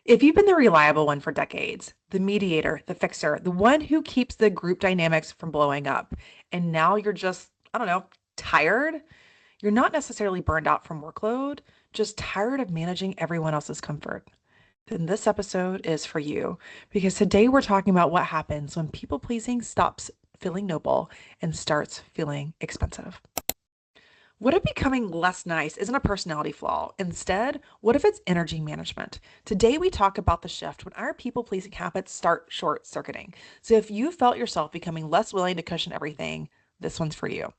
If you've been the reliable one for decades, the mediator, the fixer, the one who keeps the group dynamics from blowing up, and now you're just, I don't know, tired, you're not necessarily burned out from workload, just tired of managing everyone else's comfort, then this episode is for you. Because today we're talking about what happens when people pleasing stops feeling noble and starts feeling expensive. What if becoming less nice isn't a personality flaw? Instead, what if it's energy management? Today, we talk about the shift when our people pleasing habits start short circuiting. So, if you felt yourself becoming less willing to cushion everything, this one's for you.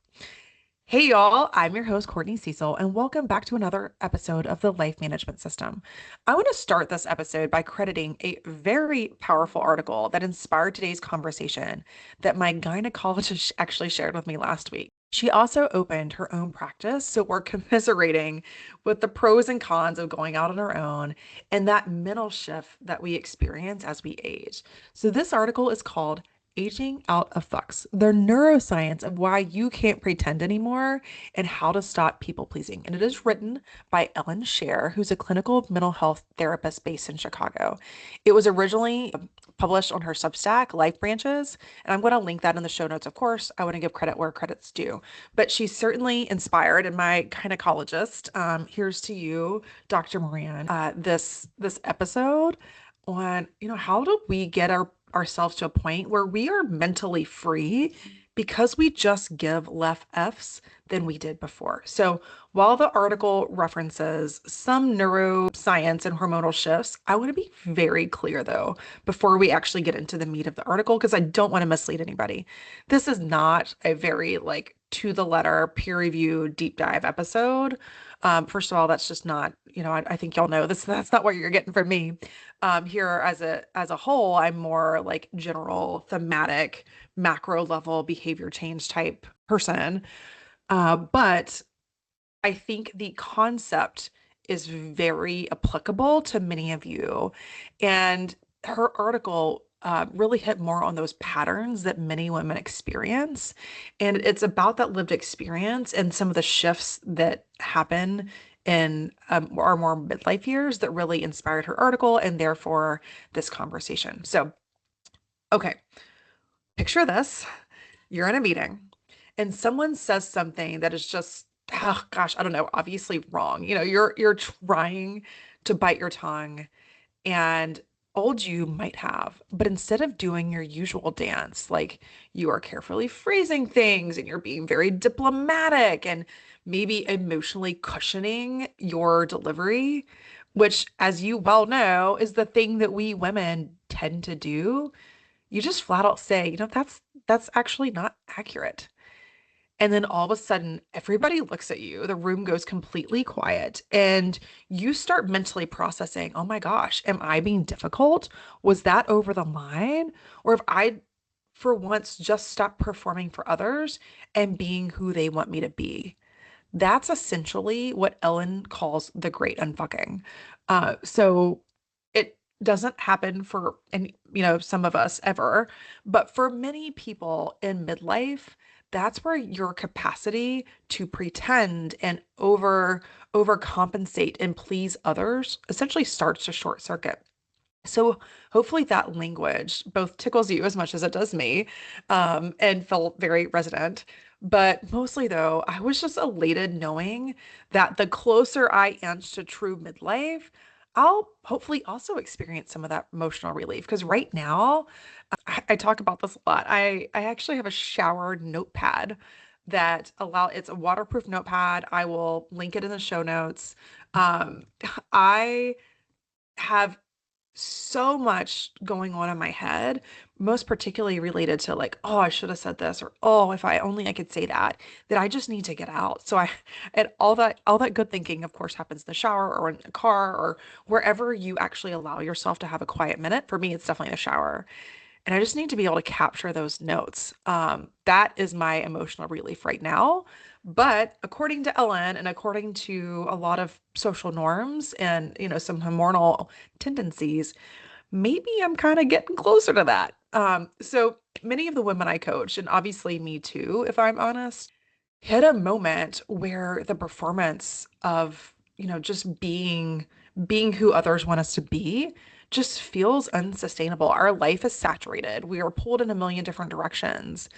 Hey, y'all, I'm your host, Courtney Cecil, and welcome back to another episode of the Life Management System. I want to start this episode by crediting a very powerful article that inspired today's conversation that my gynecologist actually shared with me last week. She also opened her own practice, so we're commiserating with the pros and cons of going out on our own and that mental shift that we experience as we age. So, this article is called Aging Out Effects, the neuroscience of why you can't pretend anymore and how to stop people pleasing. And it is written by Ellen Scher, who's a clinical mental health therapist based in Chicago. It was originally published on her Substack, Life Branches, and I'm going to link that in the show notes, of course. I want to give credit where credit's due. But she's certainly inspired, and my gynecologist, here's to you, Dr. Moran, this episode on, how do we get ourselves to a point where we are mentally free because we just give less F's than we did before. So while the article references some neuroscience and hormonal shifts, I want to be very clear though, before we actually get into the meat of the article, because I don't want to mislead anybody. This is not a very to the letter peer review deep dive episode. First of all, that's just not, I think y'all know this, that's not what you're getting from me. Here as a whole, I'm more like general thematic, macro level behavior change type person. But I think the concept is very applicable to many of you. And her article really hit more on those patterns that many women experience. And it's about that lived experience and some of the shifts that happen in our more midlife years that really inspired her article and therefore this conversation. So, okay, picture this. You're in a meeting and someone says something that is just, oh gosh, I don't know, obviously wrong. You're trying to bite your tongue and old you might have, but instead of doing your usual dance, like you are carefully phrasing things and you're being very diplomatic and maybe emotionally cushioning your delivery, which, as you well know, is the thing that we women tend to do, you just flat out say, that's actually not accurate. And then all of a sudden, everybody looks at you, the room goes completely quiet, and you start mentally processing, oh my gosh, am I being difficult? Was that over the line? Or if I, for once, just stop performing for others and being who they want me to be? That's essentially what Ellen calls the great unfucking. So it doesn't happen for any, some of us ever, but for many people in midlife, that's where your capacity to pretend and overcompensate and please others essentially starts to short circuit. So hopefully that language both tickles you as much as it does me, and felt very resonant. But mostly though, I was just elated knowing that the closer I inch to true midlife, I'll hopefully also experience some of that emotional relief. Because right now, I talk about this a lot. I actually have a shower notepad it's a waterproof notepad. I will link it in the show notes. Um, I have so much going on in my head, most particularly related to like, oh, I should have said this, or oh, if I only I could say that I just need to get out. So and all that good thinking, of course, happens in the shower or in the car or wherever you actually allow yourself to have a quiet minute. For me, it's definitely the shower. And I just need to be able to capture those notes. That is my emotional relief right now. But according to Ellen and according to a lot of social norms and, some hormonal tendencies, maybe I'm kind of getting closer to that. So many of the women I coach, and obviously me too, if I'm honest, hit a moment where the performance of, just being being who others want us to be just feels unsustainable. Our life is saturated. We are pulled in a million different directions.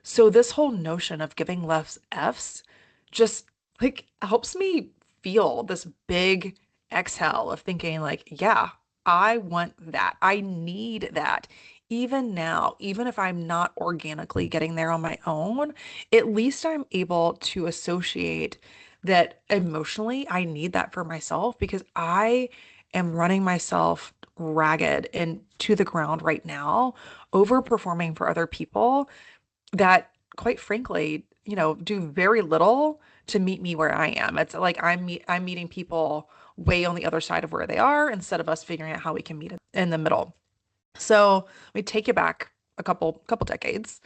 So this whole notion of giving less Fs just like helps me feel this big exhale of thinking like, yeah, I want that. I need that. Even now, even if I'm not organically getting there on my own, at least I'm able to associate that emotionally I need that for myself because I am running myself ragged and to the ground right now, overperforming for other people that quite frankly, do very little to meet me where I am. It's like I'm meeting people way on the other side of where they are instead of us figuring out how we can meet in the middle. So let me take you back a couple decades.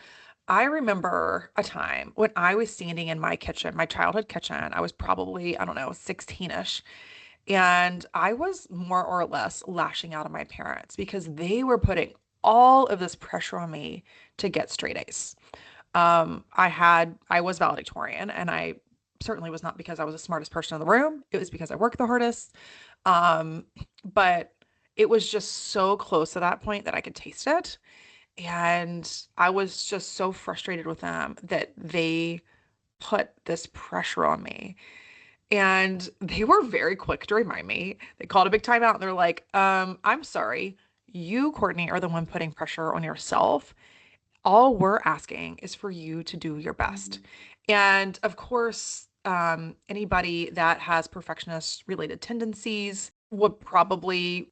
I remember a time when I was standing in my kitchen, my childhood kitchen. I was probably, I don't know, 16-ish. And I was more or less lashing out at my parents because they were putting all of this pressure on me to get straight A's. I was valedictorian, and I certainly was not because I was the smartest person in the room. It was because I worked the hardest. Um, but it was just so close to that point that I could taste it. And I was just so frustrated with them that they put this pressure on me. And they were very quick to remind me. They called a big timeout and they're like, I'm sorry. You, Courtney, are the one putting pressure on yourself. All we're asking is for you to do your best. And of course, anybody that has perfectionist related tendencies would probably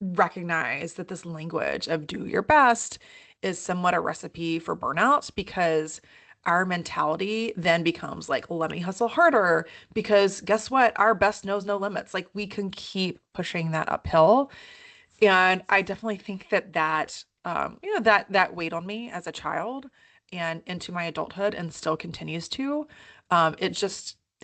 recognize that this language of do your best is somewhat a recipe for burnout because our mentality then becomes like, let me hustle harder because guess what? Our best knows no limits. Like we can keep pushing that uphill. And I definitely think that weighed on me as a child and into my adulthood and still continues to.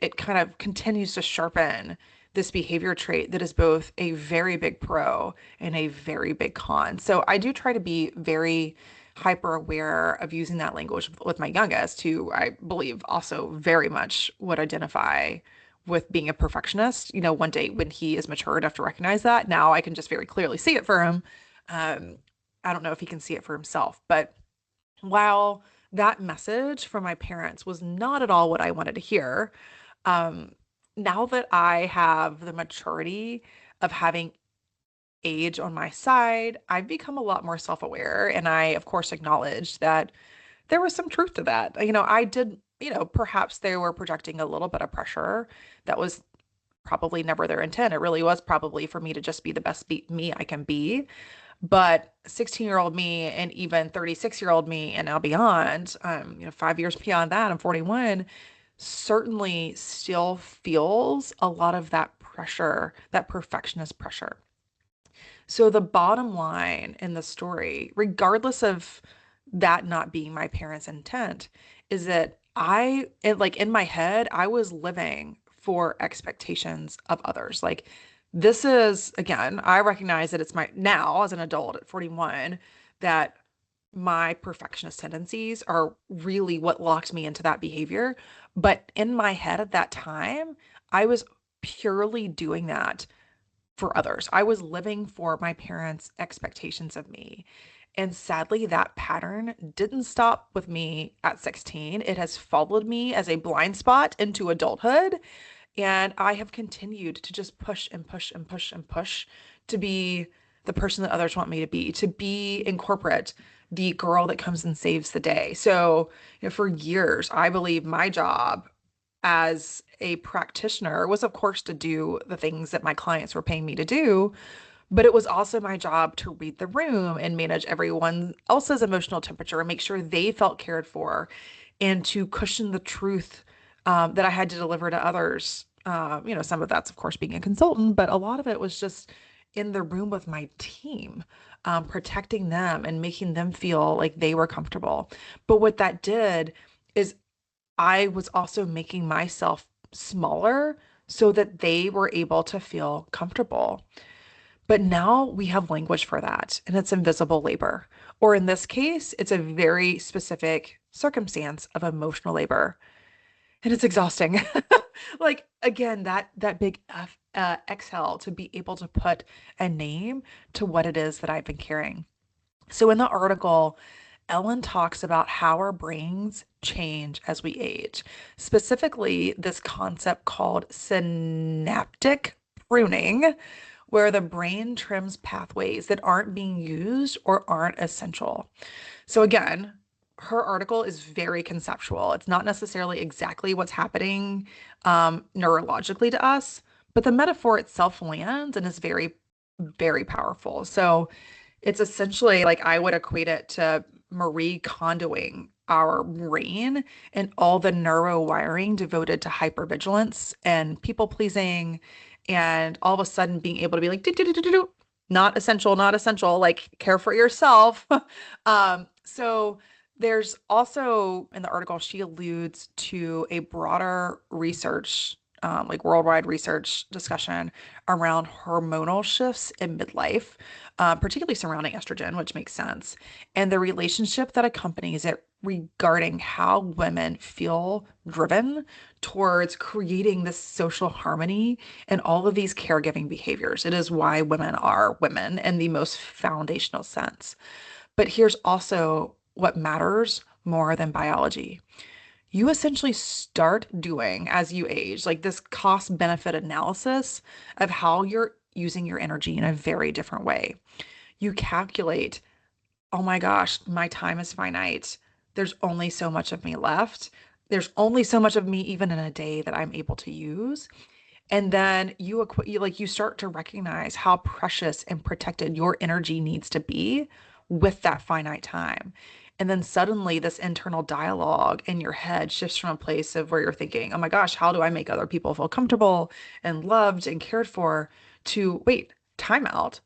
It kind of continues to sharpen this behavior trait that is both a very big pro and a very big con. So I do try to be very hyper aware of using that language with my youngest, who I believe also very much would identify with being a perfectionist. One day when he is mature enough to recognize that, now I can just very clearly see it for him. Um, I don't know if he can see it for himself, but while that message from my parents was not at all what I wanted to hear, um, now that I have the maturity of having age on my side, I've become a lot more self-aware. And I, of course, acknowledge that there was some truth to that. I did, perhaps they were projecting a little bit of pressure that was probably never their intent. It really was probably for me to just be the best me I can be. But 16-year-old me and even 36-year-old me and now beyond, 5 years beyond that, I'm 41, certainly still feels a lot of that pressure, that perfectionist pressure. So the bottom line in the story, regardless of that not being my parents' intent, is that like in my head, I was living for expectations of others. Like this is, again, I recognize that it's my now as an adult at 41 that my perfectionist tendencies are really what locked me into that behavior. But in my head at that time, I was purely doing that for others. I was living for my parents' expectations of me. And sadly, that pattern didn't stop with me at 16. It has followed me as a blind spot into adulthood. And I have continued to just push and push and push and push to be the person that others want me to be in corporate, the girl that comes and saves the day. So, for years, I believe my job as a practitioner was, of course, to do the things that my clients were paying me to do, but it was also my job to read the room and manage everyone else's emotional temperature and make sure they felt cared for and to cushion the truth that I had to deliver to others. Some of that's, of course, being a consultant, but a lot of it was just in the room with my team, protecting them and making them feel like they were comfortable. But what that did is I was also making myself smaller so that they were able to feel comfortable. But now we have language for that, and it's invisible labor. Or in this case, it's a very specific circumstance of emotional labor. and it's exhausting. Like again, that big exhale to be able to put a name to what it is that I've been carrying. So in the article, Ellen talks about how our brains change as we age, specifically this concept called synaptic pruning, where the brain trims pathways that aren't being used or aren't essential. So again, her article is very conceptual. It's not necessarily exactly what's happening neurologically to us, but the metaphor itself lands and is very, very powerful. So it's essentially like I would equate it to Marie Kondoing our brain and all the neurowiring devoted to hypervigilance and people pleasing, and all of a sudden being able to be like, "Do-do-do-do-do, not essential, not essential, like care for yourself." So there's also in the article, she alludes to a broader research, like worldwide research discussion around hormonal shifts in midlife, particularly surrounding estrogen, which makes sense, and the relationship that accompanies it regarding how women feel driven towards creating this social harmony and all of these caregiving behaviors. It is why women are women in the most foundational sense. But here's also what matters more than biology. You essentially start doing as you age, like this cost benefit analysis of how you're using your energy in a very different way. You calculate, oh my gosh, my time is finite. There's only so much of me left. There's only so much of me even in a day that I'm able to use. And then you start to recognize how precious and protected your energy needs to be with that finite time. And then suddenly this internal dialogue in your head shifts from a place of where you're thinking, oh my gosh, how do I make other people feel comfortable and loved and cared for, to wait, time out.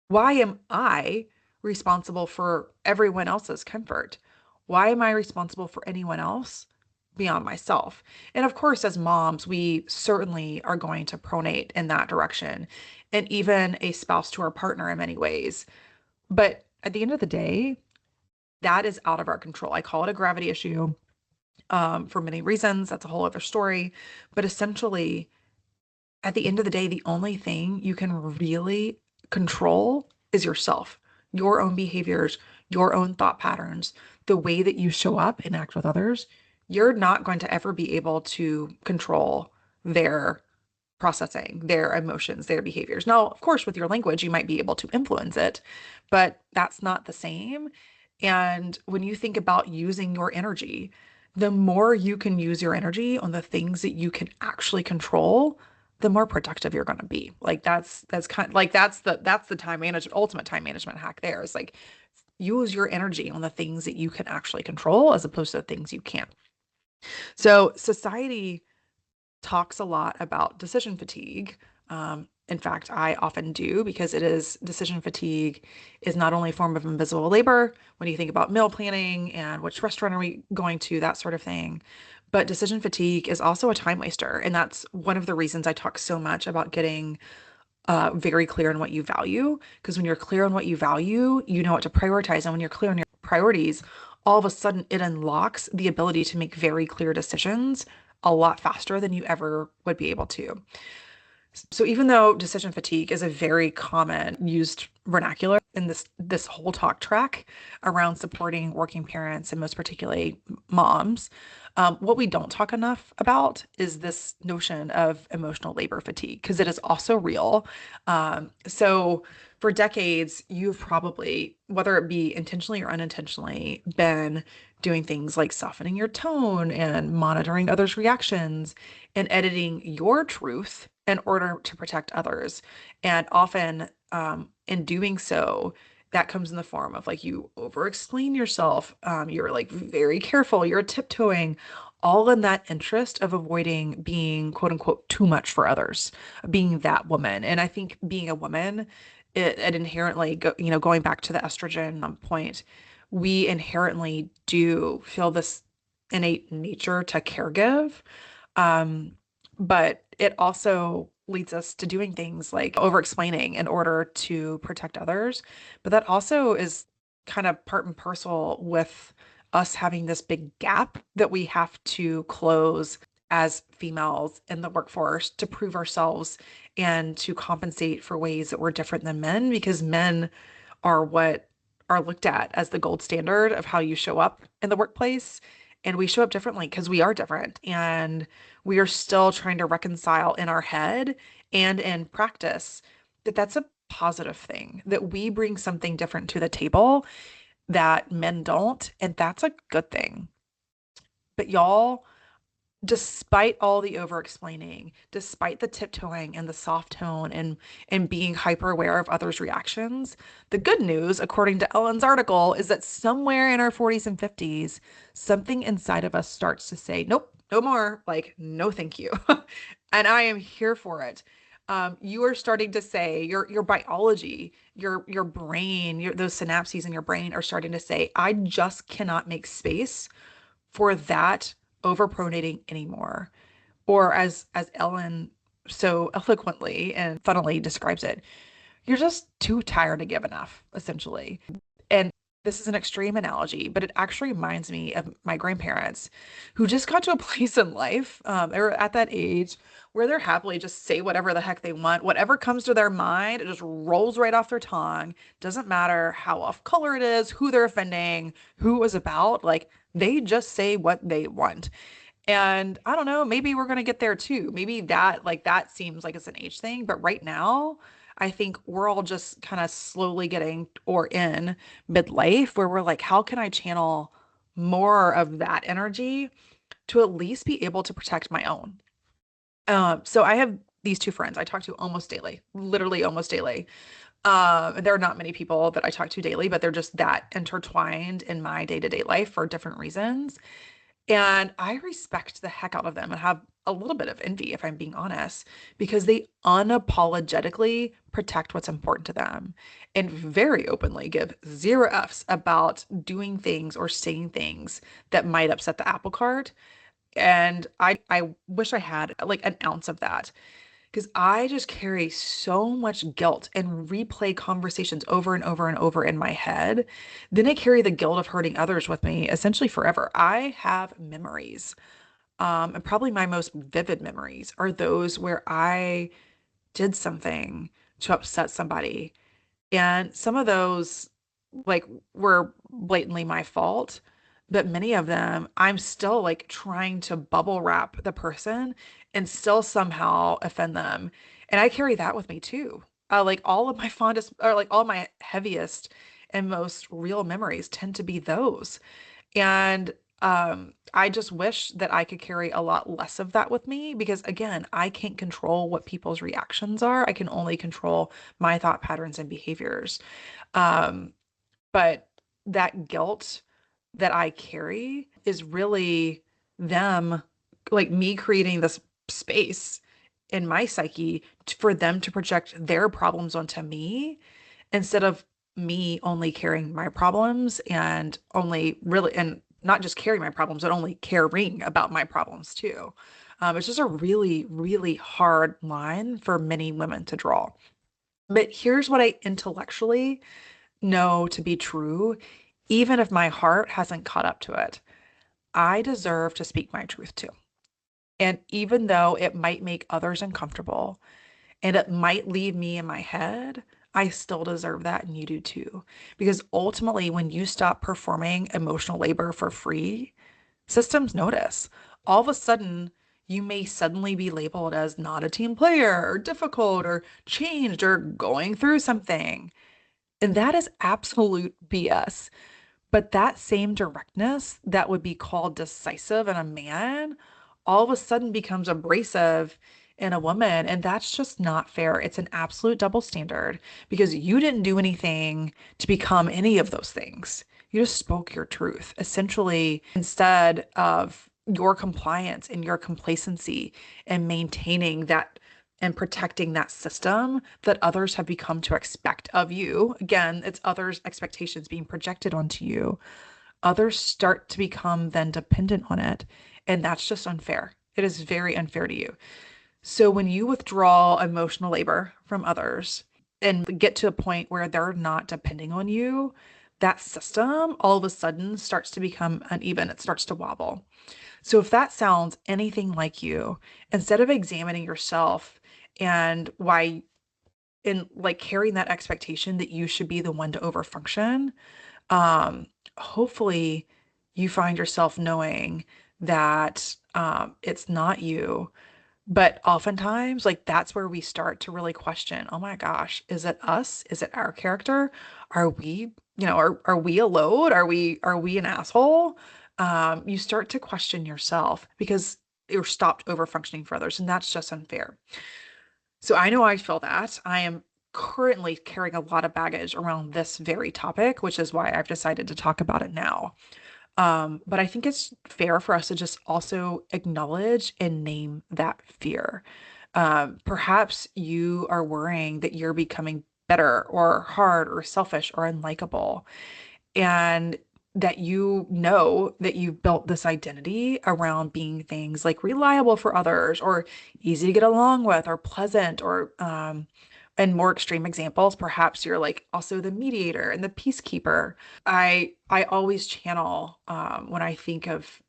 Why am I responsible for everyone else's comfort? Why am I responsible for anyone else beyond myself? And of course, as moms, we certainly are going to pronate in that direction, and even a spouse to our partner in many ways. But at the end of the day, that is out of our control. I call it a gravity issue, for many reasons. That's a whole other story. But essentially, at the end of the day, the only thing you can really control is yourself, your own behaviors, your own thought patterns, the way that you show up and act with others. You're not going to ever be able to control their processing, their emotions, their behaviors. Now, of course, with your language, you might be able to influence it, but that's not the same. And when you think about using your energy, the more you can use your energy on the things that you can actually control, the more productive you're going to be. Like that's kind of like that's the time management, ultimate time management hack there. Is like use your energy on the things that you can actually control as opposed to the things you can't. So society talks a lot about decision fatigue. In fact, I often do, because it is decision fatigue is not only a form of invisible labor when you think about meal planning and which restaurant are we going to, that sort of thing. But decision fatigue is also a time waster. And that's one of the reasons I talk so much about getting very clear on what you value. Because when you're clear on what you value, you know what to prioritize. And when you're clear on your priorities, all of a sudden it unlocks the ability to make very clear decisions a lot faster than you ever would be able to. So even though decision fatigue is a very common used vernacular in this whole talk track around supporting working parents and most particularly moms, what we don't talk enough about is this notion of emotional labor fatigue, because it is also real. So for decades, you've probably, whether it be intentionally or unintentionally, been doing things like softening your tone and monitoring others' reactions and editing your truth in order to protect others. And often, in doing so, that comes in the form of like you over explain yourself. You're like very careful, you're tiptoeing, all in that interest of avoiding being quote unquote too much for others, being that woman. And I think being a woman, it inherently going back to the estrogen point, we inherently do feel this innate nature to caregive. Um, but it also leads us to doing things like over explaining in order to protect others. But that also is kind of part and parcel with us having this big gap that we have to close as females in the workforce to prove ourselves and to compensate for ways that we're different than men because men are what are looked at as the gold standard of how you show up in the workplace. And we show up differently because we are different. And we are still trying to reconcile in our head and in practice that that's a positive thing, that we bring something different to the table that men don't. And that's a good thing. But y'all, despite all the over explaining, despite the tiptoeing and the soft tone and being hyper aware of others' reactions, the good news, according to Ellen's article, is that somewhere in our 40s and 50s, something inside of us starts to say, nope, no more, like, no, thank you. And I am here for it. You are starting to say your biology, your brain, those synapses in your brain are starting to say, I just cannot make space for that overpronating anymore. Or as Ellen so eloquently and funnily describes it, you're just too tired to give enough, essentially. And this is an extreme analogy, but it actually reminds me of my grandparents who just got to a place in life. They were at that age where they're happily just say whatever the heck they want. Whatever comes to their mind, it just rolls right off their tongue. Doesn't matter how off color it is, who they're offending, who it was about. Like they just say what they want. And I don't know, maybe we're going to get there too. Maybe that seems like it's an age thing, but right now, I think we're all just kind of slowly getting or in midlife where we're like, how can I channel more of that energy to at least be able to protect my own? So I have these two friends I talk to almost daily, literally almost daily. There are not many people that I talk to daily, but they're just that intertwined in my day-to-day life for different reasons. And I respect the heck out of them and have a little bit of envy, if I'm being honest, because they unapologetically protect what's important to them and very openly give zero Fs about doing things or saying things that might upset the apple cart. And I wish I had like an ounce of that because I just carry so much guilt and replay conversations over and over and over in my head. Then I carry the guilt of hurting others with me essentially forever. I have memories. And probably my most vivid memories are those where I did something to upset somebody. And some of those like were blatantly my fault, but many of them I'm still like trying to bubble wrap the person and still somehow offend them. And I carry that with me too. Like all of my fondest or like all my heaviest and most real memories tend to be those. And I just wish that I could carry a lot less of that with me because, again, I can't control what people's reactions are. I can only control my thought patterns and behaviors. Um, but that guilt that I carry is really them, like me creating this space in my psyche for them to project their problems onto me instead of me only carrying my problems and only really, and not just carrying my problems, but only caring about my problems too. It's just a really, really hard line for many women to draw. But here's what I intellectually know to be true, even if my heart hasn't caught up to it. I deserve to speak my truth too. And even though it might make others uncomfortable, and it might leave me in my head, I still deserve that and you do too. Because ultimately, when you stop performing emotional labor for free, systems notice. All of a sudden, you may suddenly be labeled as not a team player or difficult or changed or going through something. And that is absolute BS. But that same directness that would be called decisive in a man all of a sudden becomes abrasive in a woman. And that's just not fair. It's an absolute double standard because you didn't do anything to become any of those things. You just spoke your truth, essentially, instead of your compliance and your complacency and maintaining that and protecting that system that others have become to expect of you. Again, it's others' expectations being projected onto you. Others start to become then dependent on it. And that's just unfair. It is very unfair to you. So when you withdraw emotional labor from others and get to a point where they're not depending on you, that system all of a sudden starts to become uneven. It starts to wobble. So if that sounds anything like you, instead of examining yourself and why in like carrying that expectation that you should be the one to overfunction, um, hopefully you find yourself knowing that it's not you. But oftentimes, like that's where we start to really question, oh my gosh, is it us? Is it our character? Are we, are we a load? Are we an asshole? You start to question yourself because you're stopped over functioning for others, and that's just unfair. So I know I feel that. I am currently carrying a lot of baggage around this very topic, which is why I've decided to talk about it now. But I think it's fair for us to just also acknowledge and name that fear. Perhaps you are worrying that you're becoming better or hard or selfish or unlikable, and that you know that you've built this identity around being things like reliable for others or easy to get along with or pleasant or and more extreme examples, perhaps you're like also the mediator and the peacekeeper. I always channel when I think of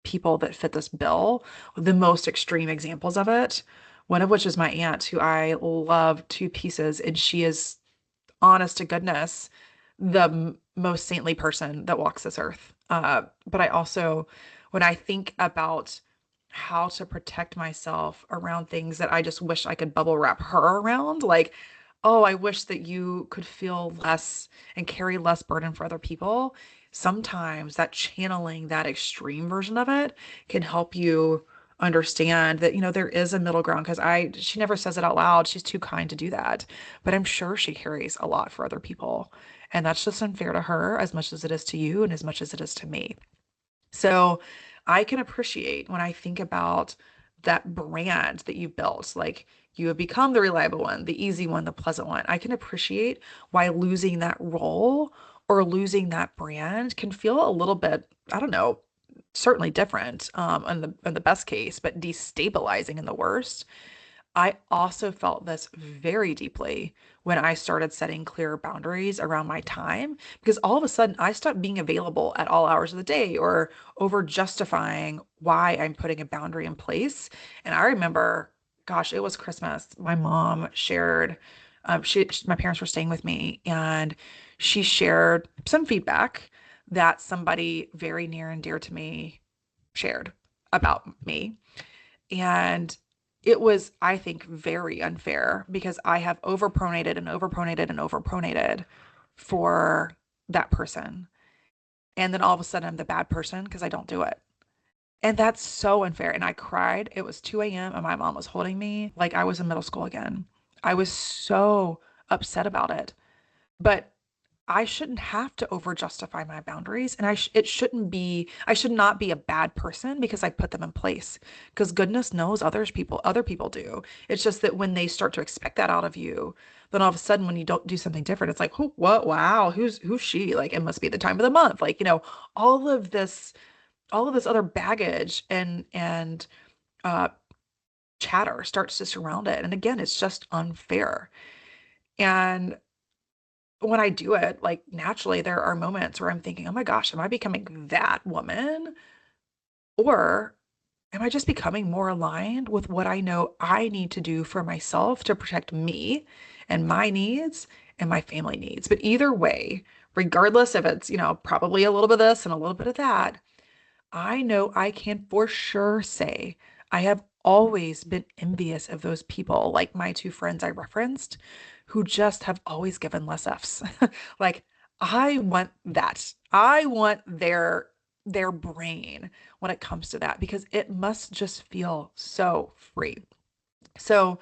people that fit this bill, the most extreme examples of it. One of which is my aunt, who I love to pieces, and she is, honest to goodness, the most saintly person that walks this earth. But I also, when I think about how to protect myself around things that I just wish I could bubble wrap her around, like, oh, I wish that you could feel less and carry less burden for other people. Sometimes that channeling that extreme version of it can help you understand that, there is a middle ground because she never says it out loud. She's too kind to do that, but I'm sure she carries a lot for other people. And that's just unfair to her as much as it is to you and as much as it is to me. So I can appreciate when I think about that brand that you built, like you have become the reliable one, the easy one, the pleasant one. I can appreciate why losing that role or losing that brand can feel a little bit, I don't know, certainly different in the best case, but destabilizing in the worst. I also felt this very deeply when I started setting clearer boundaries around my time because all of a sudden I stopped being available at all hours of the day or over justifying why I'm putting a boundary in place. And I remember, gosh, it was Christmas. My mom shared, my parents were staying with me, and she shared some feedback that somebody very near and dear to me shared about me. And it was, I think, very unfair because I have overpronated and overpronated and overpronated for that person. And then all of a sudden I'm the bad person because I don't do it. And that's so unfair. And I cried. It was 2 a.m. and my mom was holding me like I was in middle school again. I was so upset about it. But I shouldn't have to over justify my boundaries, and it shouldn't be, I should not be a bad person because I put them in place, because goodness knows other people do. It's just that when they start to expect that out of you, then all of a sudden when you don't do something different, it's like, oh, what, wow, who's she, like it must be the time of the month, like, all of this other baggage and uh chatter starts to surround it, and again, it's just unfair. And when I do it, like naturally, there are moments where I'm thinking, oh my gosh, am I becoming that woman? Or am I just becoming more aligned with what I know I need to do for myself to protect me and my needs and my family needs? But either way, regardless if it's, probably a little bit of this and a little bit of that, I know I can for sure say I have always been envious of those people, like my two friends I referenced, who just have always given less Fs. Like, I want that. I want their brain when it comes to that because it must just feel so free. So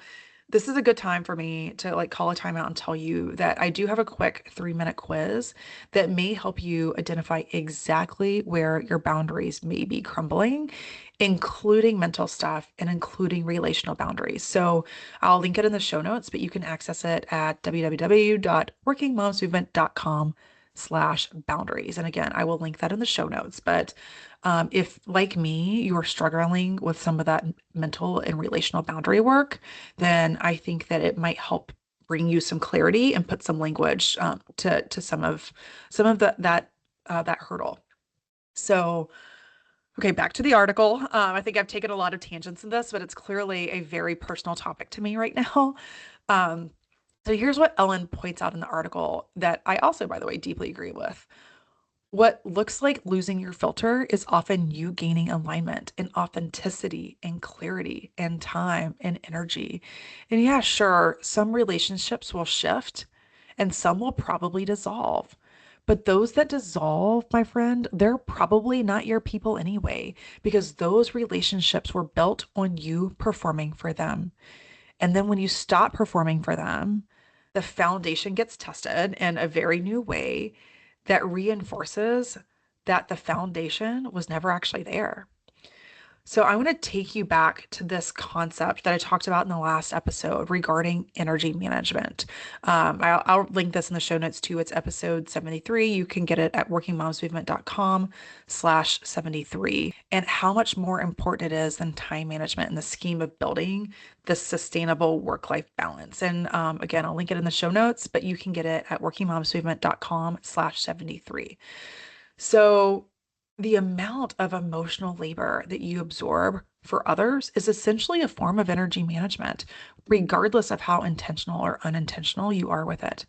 this is a good time for me to like call a timeout and tell you that I do have a quick 3-minute quiz that may help you identify exactly where your boundaries may be crumbling, including mental stuff and including relational boundaries. So I'll link it in the show notes, but you can access it at www.workingmomsmovement.com/boundaries. And again, I will link that in the show notes. But if, like me, you are struggling with some of that mental and relational boundary work, then I think that it might help bring you some clarity and put some language to some of that hurdle. So Okay, back to the article. I think I've taken a lot of tangents in this, but it's clearly a very personal topic to me right now. Um, so here's what Ellen points out in the article that I also, by the way, deeply agree with. What looks like losing your filter is often you gaining alignment and authenticity and clarity and time and energy. And yeah, sure, some relationships will shift and some will probably dissolve. But those that dissolve, my friend, they're probably not your people anyway, because those relationships were built on you performing for them. And then when you stop performing for them, the foundation gets tested in a very new way that reinforces that the foundation was never actually there. So I want to take you back to this concept that I talked about in the last episode regarding energy management. I'll link this in the show notes too. It's episode 73. You can get it at workingmomsmovement.com/73. And how much more important it is than time management in the scheme of building this sustainable work-life balance. And again, I'll link it in the show notes, but you can get it at workingmomsmovement.com/73. So, the amount of emotional labor that you absorb for others is essentially a form of energy management, regardless of how intentional or unintentional you are with it.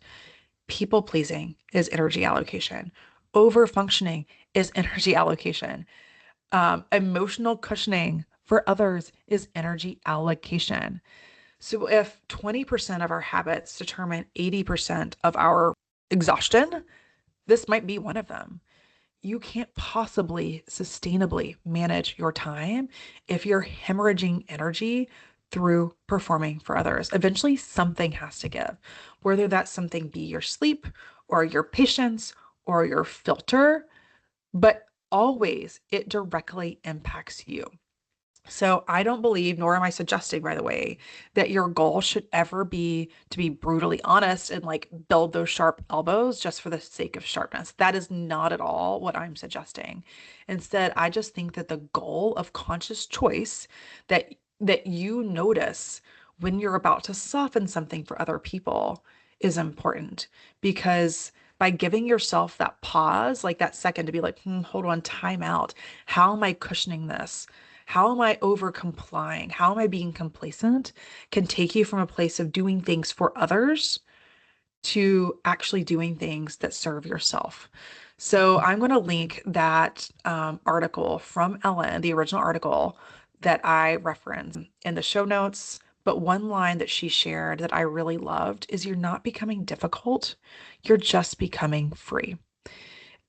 People pleasing is energy allocation. Over functioning is energy allocation. Emotional cushioning for others is energy allocation. So, if 20% of our habits determine 80% of our exhaustion, this might be one of them. You can't possibly sustainably manage your time if you're hemorrhaging energy through performing for others. Eventually, something has to give, whether that something be your sleep or your patience or your filter, but always it directly impacts you. So I don't believe, nor am I suggesting, by the way, that your goal should ever be to be brutally honest and like build those sharp elbows just for the sake of sharpness. That is not at all what I'm suggesting. Instead, I just think that the goal of conscious choice that you notice when you're about to soften something for other people is important because by giving yourself that pause, like that second to be like, hold on, time out. How am I cushioning this? How am I over complying? How am I being complacent? Can take you from a place of doing things for others to actually doing things that serve yourself. So I'm going to link that article from Ellen, the original article that I referenced in the show notes. But one line that she shared that I really loved is you're not becoming difficult, you're just becoming free.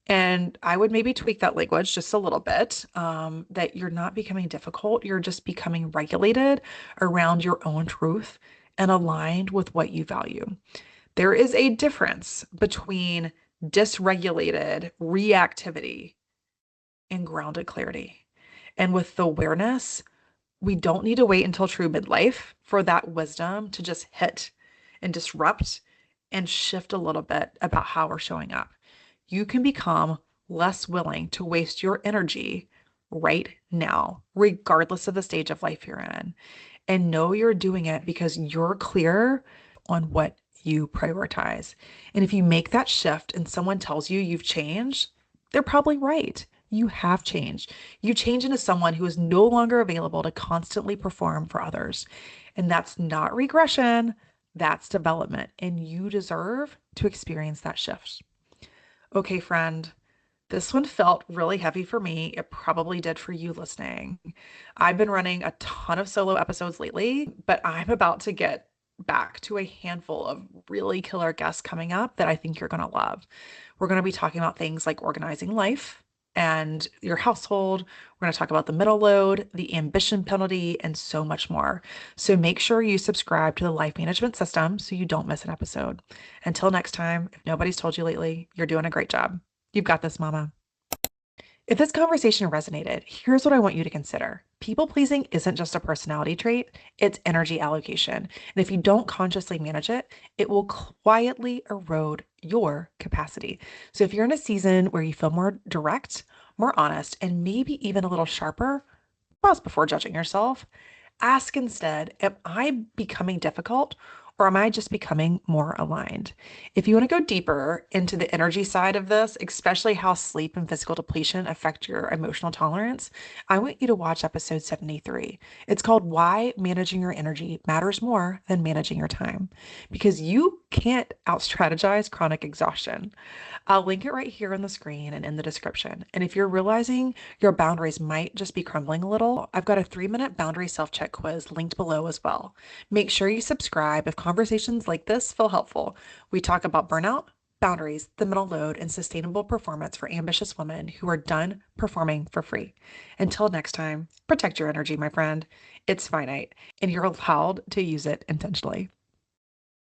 And I would maybe tweak that language just a little bit, that you're not becoming difficult, you're just becoming regulated around your own truth and aligned with what you value. There is a difference between dysregulated reactivity and grounded clarity. And with the awareness, we don't need to wait until true midlife for that wisdom to just hit and disrupt and shift a little bit about how we're showing up. You can become less willing to waste your energy right now, regardless of the stage of life you're in, and know you're doing it because you're clear on what you prioritize. And if you make that shift and someone tells you you've changed, they're probably right. You have changed. You change into someone who is no longer available to constantly perform for others. And that's not regression, that's development. And you deserve to experience that shift. Okay, friend, this one felt really heavy for me. It probably did for you listening. I've been running a ton of solo episodes lately, but I'm about to get back to a handful of really killer guests coming up that I think you're going to love. We're going to be talking about things like organizing life and your household. We're going to talk about the middle load, the ambition penalty, and so much more. So make sure you subscribe to the Life Management System so you don't miss an episode. Until next time, if nobody's told you lately, you're doing a great job. You've got this, mama. If this conversation resonated, here's what I want you to consider. People pleasing isn't just a personality trait, it's energy allocation. And if you don't consciously manage it, it will quietly erode your capacity. So if you're in a season where you feel more direct, more honest, and maybe even a little sharper, pause before judging yourself. Ask instead, am I becoming difficult Or am I just becoming more aligned? If you want to go deeper into the energy side of this, especially how sleep and physical depletion affect your emotional tolerance, I want you to watch episode 73. It's called Why Managing Your Energy Matters More Than Managing Your Time, because you can't out strategize chronic exhaustion. I'll link it right here on the screen and in the description. And if you're realizing your boundaries might just be crumbling a little, I've got a 3-minute boundary self check quiz linked below as well. Make sure you subscribe if conversations like this feel helpful. We talk about burnout, boundaries, the mental load, and sustainable performance for ambitious women who are done performing for free. Until next time, protect your energy, my friend. It's finite, and you're allowed to use it intentionally.